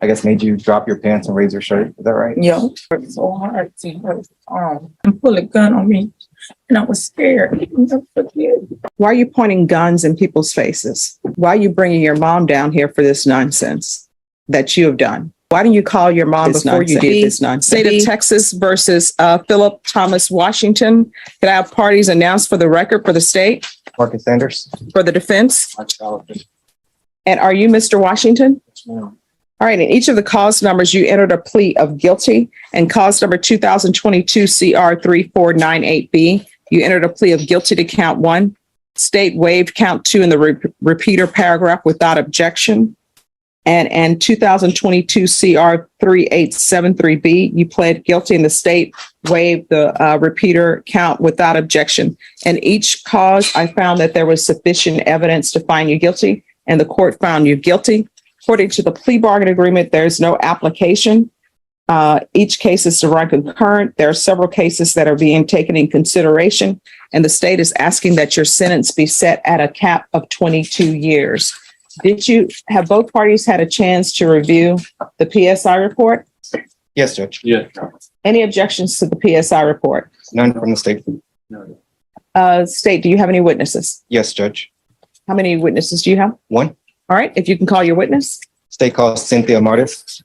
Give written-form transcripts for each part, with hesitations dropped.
I guess, made you drop your pants and raise your shirt. Is that right? Yeah, it hurt so hard to hurt his arm and pull a gun on me. And I was scared. I'll never forget. Why are you pointing guns in people's faces? Why are you bringing your mom down here for this nonsense that you have done? Why didn't you call your mom before you did this nonsense? State of Texas versus Philip Thomas Washington. Can I have parties announced for the record for the state? Marcus Sanders. For the defense? And are you Mr. Washington? Yes, ma'am. All right. In each of the cause numbers, you entered a plea of guilty. And cause number 2022 CR 3498B, you entered a plea of guilty to count 1. State waived count 2 in the repeater paragraph without objection. And 2022 CR 3873B, you pled guilty and the state waived the repeater count without objection. In each cause, I found that there was sufficient evidence to find you guilty, and the court found you guilty. According to the plea bargain agreement, there's no application. Each case is to run concurrent. There are several cases that are being taken in consideration, and the state is asking that your sentence be set at a cap of 22 years. Have both parties had a chance to review the PSI report? Yes, Judge. Yeah. Any objections to the PSI report? None from the state. State, do you have any witnesses? Yes, Judge. How many witnesses do you have? 1. All right, if you can call your witness. State calls Cynthia Martis.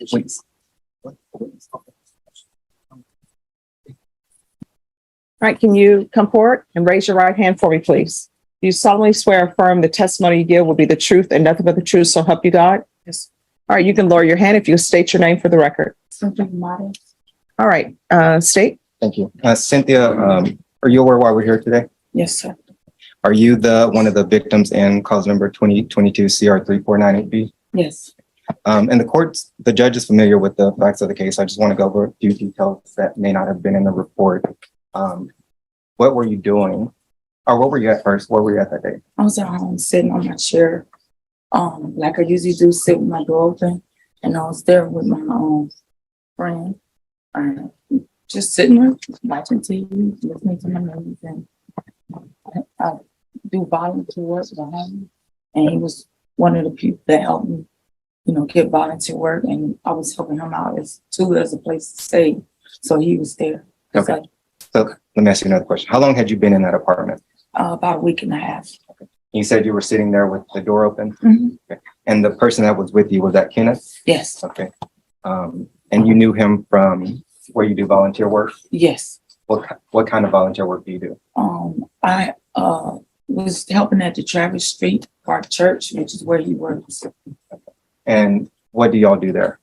Please. All right, can you come forward and raise your right hand for me, please? Do you solemnly swear or affirm the testimony you give will be the truth and nothing but the truth, so help you God? Yes. All right, you can lower your hand if you state your name for the record. Something modern. All right, state. Thank you. Cynthia, are you aware why we're here today? Yes, sir. Are you one of the victims in cause number 2022 CR 3498B? Yes. And the judge is familiar with the facts of the case. I just want to go over a few details that may not have been in the report. What were you doing? Or what were you at first? Where were you at that day? I was at home sitting on my chair, like I usually do, sit with my door open, and I was there with my friend, just sitting there watching TV, listening to my news, and I do volunteer work behind, and he was one of the people that helped me, get volunteer work, and I was helping him out as a place to stay, so he was there. Okay. So let me ask you another question. How long had you been in that apartment? About a week and a half. Okay. You said you were sitting there with the door open? Mm-hmm. Okay. And the person that was with you, was that Kenneth? Yes. Okay. And you knew him from where you do volunteer work? Yes. What kind of volunteer work do you do? I was helping at the Travis Street Park Church, which is where he works. And what do y'all do there?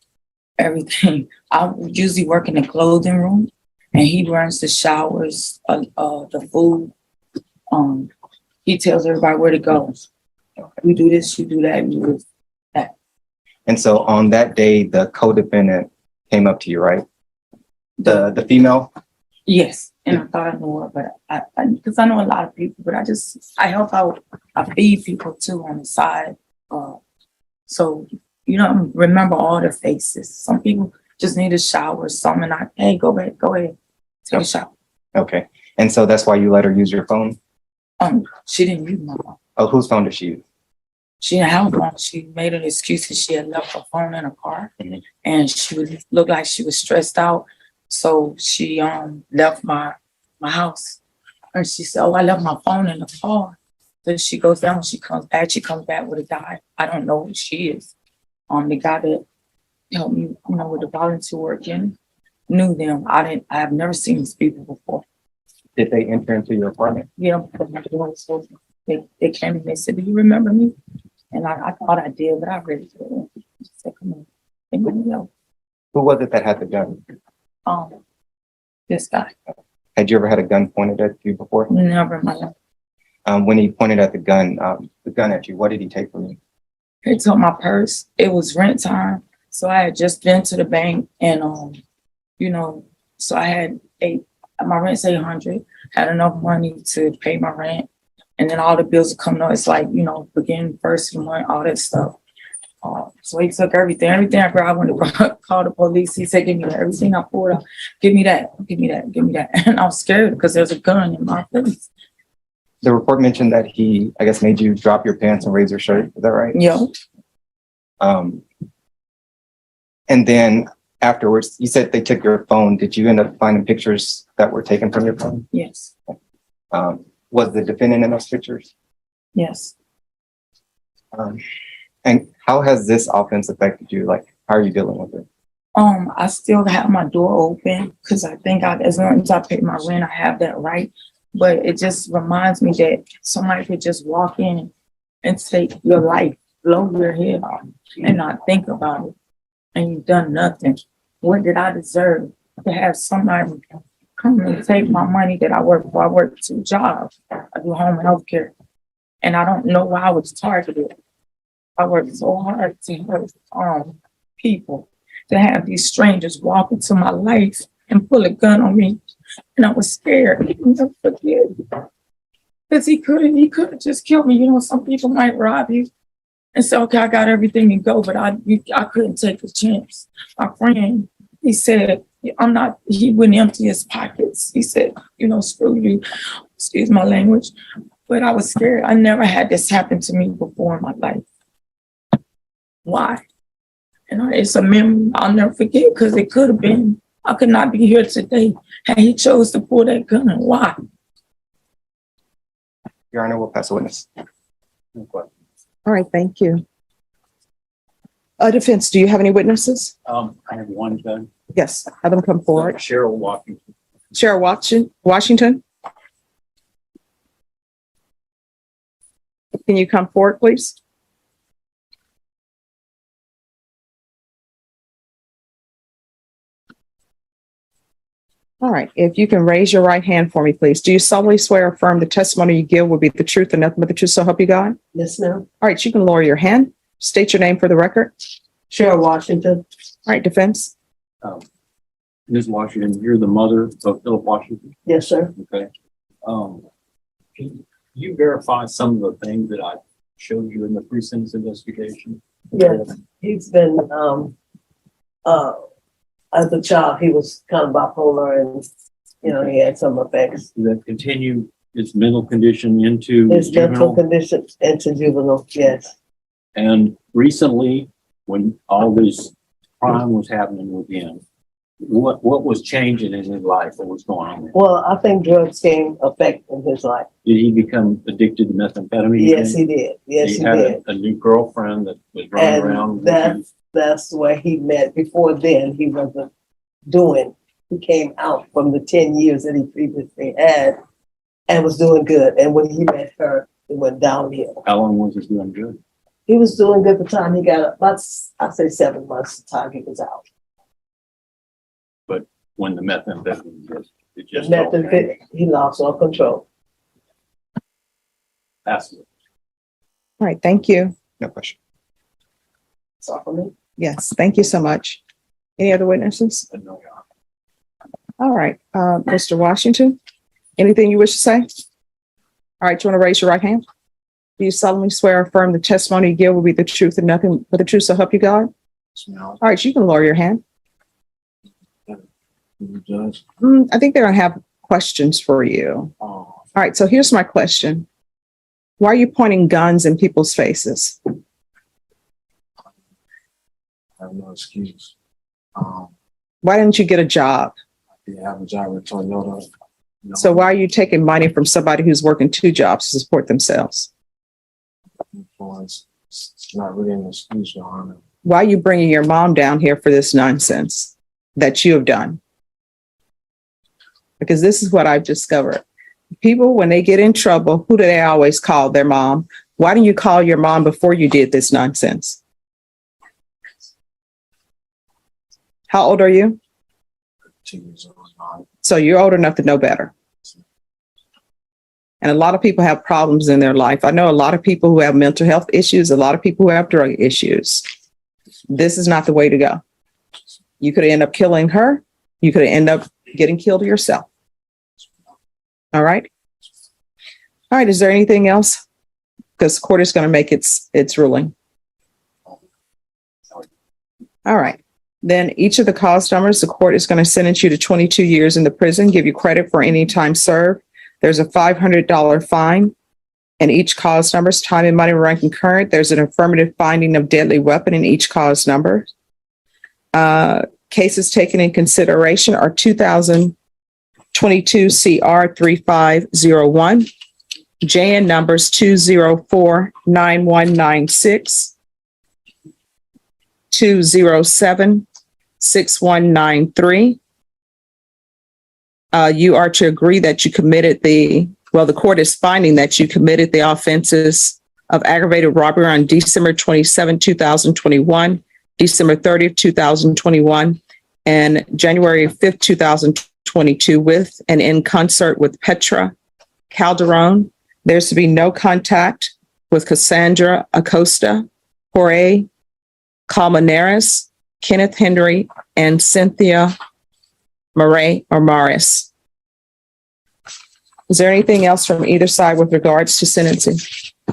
Everything. I usually work in the clothing room, and he runs the showers, the food. He tells everybody where to go. You do this, you do that, you do that. And so on that day, the co-defendant came up to you, right? The female? Yes. And I thought I knew her, but because I know a lot of people, but I help out. I feed people too on the side. So, remember all their faces. Some people just need a shower. Some and hey, go ahead, take a shower. Okay. And so that's why you let her use your phone? She didn't use my phone. Oh, whose phone did she use? She didn't have a phone. She made an excuse that she had left her phone in her car, and she looked like she was stressed out. So she left my house, and she said, "Oh, I left my phone in the car." Then she goes down. She comes back with a guy. I don't know who she is. The guy that helped me, with the volunteer work in, knew them. I have never seen these people before. Did they enter into your apartment? Yeah, because my door was open. They came and they said, "Do you remember me?" And I thought I did, but I really didn't. She said, "Come on." They let me go. Who was it that had the gun? This guy. Had you ever had a gun pointed at you before? Never in my life. When he pointed at the gun at you, what did he take from you? He took my purse. It was rent time. So I had just been to the bank and, so I had my rent's $800, had enough money to pay my rent. And then all the bills are coming up. It's like, beginning first of the month, all that stuff. So he took everything I grabbed when to call the police. He said, give me that. Everything I pulled out, give me that. And I was scared because there's a gun in my face. The report mentioned that he, I guess, made you drop your pants and raise your shirt. Is that right? Yo, And then afterwards, you said they took your phone. Did you end up finding pictures that were taken from your phone? yes, Was the defendant in those pictures? yes. And how has this offense affected you? Like, how are you dealing with it? I still have my door open because I think as long as I pay my rent, I have that right. But it just reminds me that somebody could just walk in and take your life, blow your head off, and not think about it. And you've done nothing. What did I deserve to have somebody come and take my money that I work for? I work 2 jobs. I do home health care. And I don't know why I was targeted. I worked so hard to help people, to have these strangers walk into my life and pull a gun on me. And I was scared. I never forget. Because he could have just killed me. You know, some people might rob you and say, okay, I got everything and go, but I couldn't take a chance. My friend, he said, he wouldn't empty his pockets. He said, you know, screw you, excuse my language. But I was scared. I never had this happen to me before in my life. Why? And it's a memory I'll never forget because it could have been. I could not be here today had he chose to pull that gun. Why? Your Honor, we'll pass a witness. All right, thank you. Defense, do you have any witnesses? I have one gun. Yes, have them come forward. Cheryl Washington. Cheryl Washington. Can you come forward, please? All right, if you can raise your right hand for me, please. Do you solemnly swear or affirm the testimony you give will be the truth and nothing but the truth, so help you God? Yes, ma'am. All right, you can lower your hand. State your name for the record. Cheryl Washington. All right, defense. Ms. Washington, you're the mother of Philip Washington. Yes, sir. Okay. Can you verify some of the things that I showed you in the pre-sentence investigation? Yes, he's been, as a child, he was kind of bipolar and, you know, he had some effects. Does that continue his mental condition into His mental juvenile? condition into juvenile, yes. And recently, when all this crime was happening with him, what was changing in his life? What was going on there? Well, I think drugs came effect in his life. Did he become addicted to methamphetamine? Yes, he did. Yes, he had did. a new girlfriend that was running around. And with him. that's where he met. Before then, he wasn't doing. He came out from the 10 years that he previously had and was doing good. And when he met her, it went downhill. How long was he doing good? He was doing good the time he got about, I'd say 7 months the time he was out. But when the methamphetamine was, it just He lost all control. passed. All right, thank you. No question. That's all for me. Yes, thank you so much. Any other witnesses? All right, Mr. Washington, anything you wish to say? All right, you want to raise your right hand? Do you solemnly swear or affirm the testimony you give will be the truth and nothing but the truth, so help you God? All right, you can lower your hand. I think they're gonna have questions for you. All right, so here's my question. Why are you pointing guns in people's faces? I have no excuse. Why didn't you get a job? I have a job at Toyota. So why are you taking money from somebody who's working 2 jobs to support themselves? Influence. It's not really an excuse, Your Honor. Why are you bringing your mom down here for this nonsense that you have done? Because this is what I've discovered. People, when they get in trouble, who do they always call? Their mom. Why didn't you call your mom before you did this nonsense? How old are you? 2 years old. So you're old enough to know better. And a lot of people have problems in their life. I know a lot of people who have mental health issues, a lot of people who have drug issues. This is not the way to go. You could end up killing her. You could end up getting killed yourself. All right. All right. Is there anything else? Because the court is going to make its ruling. All right. Then each of the cause numbers, the court is going to sentence you to 22 years in the prison, give you credit for any time served. There's a $500 fine. And each cause number's time and money run concurrent. There's an affirmative finding of deadly weapon in each cause number. Cases taken in consideration are 2022 CR 3501, JN numbers 2049196, 2076193. You are to agree that you committed the court is finding that you committed the offenses of aggravated robbery on December 27, 2021, December 30th, 2021, and January 5th, 2022 with and in concert with Petra Calderon. There's to be no contact with Cassandra Acosta, Jorge Colmenares, Kenneth Henry, and Cynthia Murray or Morris. Is there anything else from either side with regards to sentencing?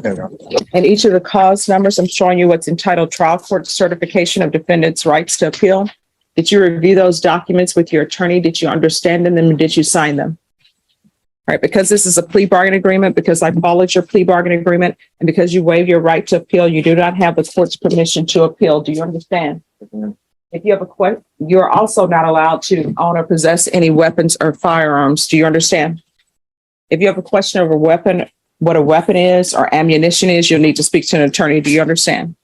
There we go. And each of the cause numbers, I'm showing you what's entitled Trial Court Certification of Defendant's Rights to Appeal. Did you review those documents with your attorney? Did you understand them and did you sign them? All right, because this is a plea bargain agreement, because I followed your plea bargain agreement, and because you waive your right to appeal, you do not have the court's permission to appeal. Do you understand? If you have a question, you're also not allowed to own or possess any weapons or firearms. Do you understand? If you have a question of a weapon, what a weapon is or ammunition is, you'll need to speak to an attorney. Do you understand?